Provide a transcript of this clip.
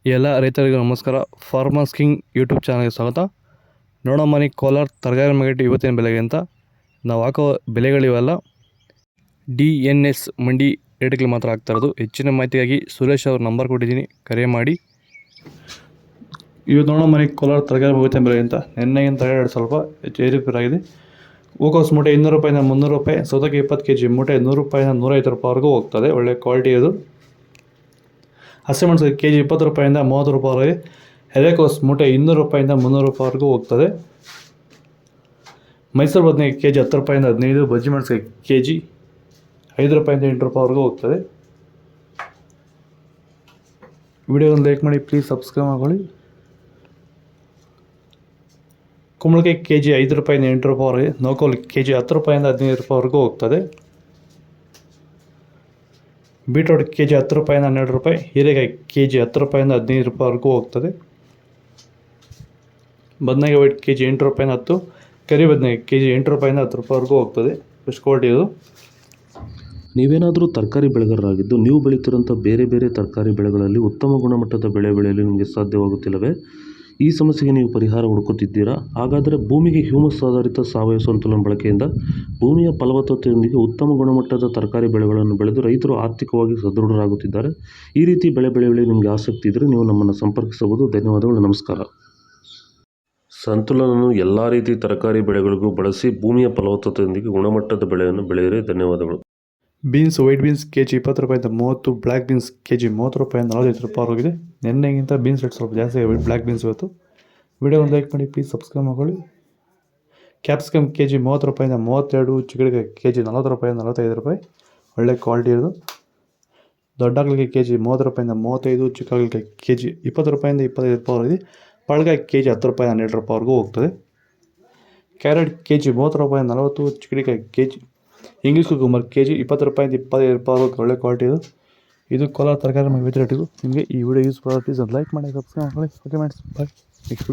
ಎಲ್ಲ ರೈತರಿಗೂ ನಮಸ್ಕಾರ. ಫಾರ್ಮರ್ಸ್ ಕಿಂಗ್ ಯೂಟ್ಯೂಬ್ ಚಾನಲ್ಗೆ ಸ್ವಾಗತ. ನೋಡೋ ಮನೆ ಕೋಲಾರ ತರಕಾರಿ ಮಾರ್ಕೆಟ್ ಇವತ್ತಿನ ಬೆಲೆಗೆ ಅಂತ ನಾವು ಹಾಕೋ ಬೆಲೆಗಳಿವೆಲ್ಲ DNS ಮಂಡಿ ರೇಟ್ಗಳು ಮಾತ್ರ ಆಗ್ತಾ ಇರೋದು. ಹೆಚ್ಚಿನ ಮಾಹಿತಿಗಾಗಿ ಸುರೇಶ್ ಅವ್ರ ನಂಬರ್ ಕೊಟ್ಟಿದ್ದೀನಿ, ಕರೆ ಮಾಡಿ. ಇವತ್ತು ನೋಡೋ ಮನೆ ಕೋಲಾರ ತರಕಾರಿ ಇವತ್ತಿನ ಬೆಲೆ ಅಂತ ನೆನ್ನೆಗಿಂತ ರೇಟ್ ಸ್ವಲ್ಪ ಏರುಪೇರಾಗಿದೆ. ಹೂಕೋಸು ಮೂಟೆ 200 ರೂಪಾಯಿಂದ 300 ರೂಪಾಯಿ, ಸೌತೆಕಾಯಿ 20 kg ಮೂಟೆ 100 ರೂಪಾಯಿಂದ 150 ರೂಪಾಯಿವರೆಗೂ ಹೋಗ್ತದೆ. ಒಳ್ಳೆ ಕ್ವಾಲಿಟಿ ಇದು. ಹಸಿಮೆಣಸು kg 20 ರೂಪಾಯಿಂದ 30 ರೂಪಾಯಿವರೆಗೆ, ಎಲೆಕೋಸು ಮೂಟೆ 200 ರೂಪಾಯಿಂದ 300 ರೂಪಾಯಿವರೆಗೂ ಹೋಗ್ತದೆ. ಮೈಸೂರು ಬದನೆಕಾಯಿ kg 10 ರೂಪಾಯಿಂದ 15, ಬಜ್ಜಿ ಮೆಣಸಿನಕಾಯಿ kg 5 ರೂಪಾಯಿಂದ 8 ರೂಪಾಯಿವರೆಗೂ ಹೋಗ್ತದೆ. ವಿಡಿಯೋವನ್ನು ಲೈಕ್ ಮಾಡಿ, ಪ್ಲೀಸ್ ಸಬ್ಸ್ಕ್ರೈಬ್ ಮಾಡ್ಕೊಳ್ಳಿ. ಕುಂಬಳಕಾಯಿ kg 5 ರೂಪಾಯಿಂದ 8 ರೂಪಾಯಿವರೆಗೆ, ನೌಕೋಲಿ kg 10 ರೂಪಾಯಿಂದ 15 ರೂಪಾಯಿವರೆಗೂ ಹೋಗ್ತದೆ. ಬೀಟ್ರೋಟ್ kg 10 ರೂಪಾಯಿಂದ 12 ರೂಪಾಯಿ, ಹೀರೆಕಾಯಿ kg 10 ರೂಪಾಯಿಂದ 15 ರೂಪಾಯಿವರೆಗೂ ಹೋಗ್ತದೆ. ಬದನೆಕಾಯಿ ವೈಟ್ kg 8 ರೂಪಾಯಿಂದ 10, ಕರಿ ಬದನೆಕಾಯಿ kg 8 ರೂಪಾಯಿಂದ 10 ರೂಪಾಯಿವರೆಗೂ ಹೋಗ್ತದೆ. ಎಷ್ಟು ಕ್ವಾಲಿಟಿ ಇದು. ನೀವೇನಾದರೂ ತರಕಾರಿ ಬೆಳೆಗಾರರಾಗಿದ್ದು ನೀವು ಬೆಳೀತಿರೋಂಥ ಬೇರೆ ಬೇರೆ ತರಕಾರಿ ಬೆಳೆಗಳಲ್ಲಿ ಉತ್ತಮ ಗುಣಮಟ್ಟದ ಬೆಳೆ ಬೆಳೆಯಲು ನಿಮಗೆ ಸಾಧ್ಯವಾಗುತ್ತಿಲ್ಲವೇ? ಈ ಸಮಸ್ಯೆಗೆ ನೀವು ಪರಿಹಾರ ಹುಡುಕುತ್ತಿದ್ದೀರಾ? ಹಾಗಾದರೆ ಭೂಮಿಗೆ ಹ್ಯೂಮಸ್ ಆಧಾರಿತ ಸಾವಯವ ಸಂತುಲನ ಬಳಕೆಯಿಂದ ಭೂಮಿಯ ಫಲವತ್ತತೆಯೊಂದಿಗೆ ಉತ್ತಮ ಗುಣಮಟ್ಟದ ತರಕಾರಿ ಬೆಳೆಗಳನ್ನು ಬೆಳೆದು ರೈತರು ಆರ್ಥಿಕವಾಗಿ ಸದೃಢರಾಗುತ್ತಿದ್ದಾರೆ. ಈ ರೀತಿ ಬೆಳೆ ಬೆಳೆಯಲು ನಿಮಗೆ ಆಸಕ್ತಿ ಇದ್ದರೆ ನೀವು ನಮ್ಮನ್ನು ಸಂಪರ್ಕಿಸಬಹುದು. ಧನ್ಯವಾದಗಳು, ನಮಸ್ಕಾರ. ಸಂತುಲನವನ್ನು ಎಲ್ಲ ರೀತಿ ತರಕಾರಿ ಬೆಳೆಗಳಿಗೂ ಬಳಸಿ ಭೂಮಿಯ ಫಲವತ್ತತೆಯೊಂದಿಗೆ ಗುಣಮಟ್ಟದ ಬೆಳೆಯನ್ನು ಬೆಳೆಯಿರಿ. ಧನ್ಯವಾದಗಳು. ಬೀನ್ಸ್ ವೈಟ್ ಬೀನ್ಸ್ kg 20 ರೂಪಾಯಿಂದ 30, ಬ್ಲ್ಯಾಕ್ ಬೀನ್ಸ್ kg 30 ರೂಪಾಯಿಂದ 45 ರೂಪಾಯಿ ಹೋಗಿದೆ. ನೆನ್ನೆಗಿಂತ ಬೀನ್ಸ್ ರೇಟ್ ಸ್ವಲ್ಪ ಜಾಸ್ತಿ ಆಗಿದೆ. ಬ್ಲ್ಯಾಕ್ ಬೀನ್ಸ್ ಇವತ್ತು. ವಿಡಿಯೋ ಒಂದು ಲೈಕ್ ಮಾಡಿ, ಪ್ಲೀಸ್ ಸಬ್ಸ್ಕ್ರೈಬ್ ಮಾಡ್ಕೊಳ್ಳಿ. ಕ್ಯಾಪ್ಸಿಕಮ್ kg 30 ರೂಪಾಯಿಂದ 32, ಚಿಕ್ಕಡಿಕಾಯಿ kg 40 ರೂಪಾಯಿಂದ 45 ರೂಪಾಯಿ, ಒಳ್ಳೆ ಕ್ವಾಲಿಟಿ ಇರೋದು. ದೊಡ್ಡ ಹಾಗಲಕಾಯಿ kg 30 ರೂಪಾಯಿಂದ 35, ಚಿಕ್ಕ ಹಾಗಲಕಾಯಿ kg 20 ರೂಪಾಯಿಂದ 25 ರೂಪಾಯಿ ಹೋಗಿದೆ. ಪಳಕಾಯಿ kg 10 ರೂಪಾಯಿಂದ 12 ರೂಪಾಯಿವರೆಗೂ ಹೋಗ್ತದೆ. ಕ್ಯಾರೆಟ್ kg 30 ರೂಪಾಯಿಂದ 40, ಚಿಕ್ಕಡಿಕಾಯಿ kg, ಇಂಗ್ಲೀಷ್ ಕುಕುಂಬರ್ kg 20 ರೂಪಾಯಿಂದ 25 ರೂಪಾಯಿವರೆಗೂ, ಒಳ್ಳೆ ಕ್ವಾಲಿಟಿ ಇದು ಕೋಲಾರ ತರಕಾರಿ ರೇಟ್ ಇದು. ನಿಮಗೆ ಈ ವಿಡಿಯೋ ಯೂಸ್ ಪ್ಲೀಸ್ ಲೈಕ್ ಮಾಡಿ, ಸಬ್ಸ್ಕ್ರೈಬ್ ಮಾಡಿ. ಓಕೆ ಮ್ಯಾಡ್ಸ್, ಬಾಯ್. ನೆಕ್ಸ್ಟ್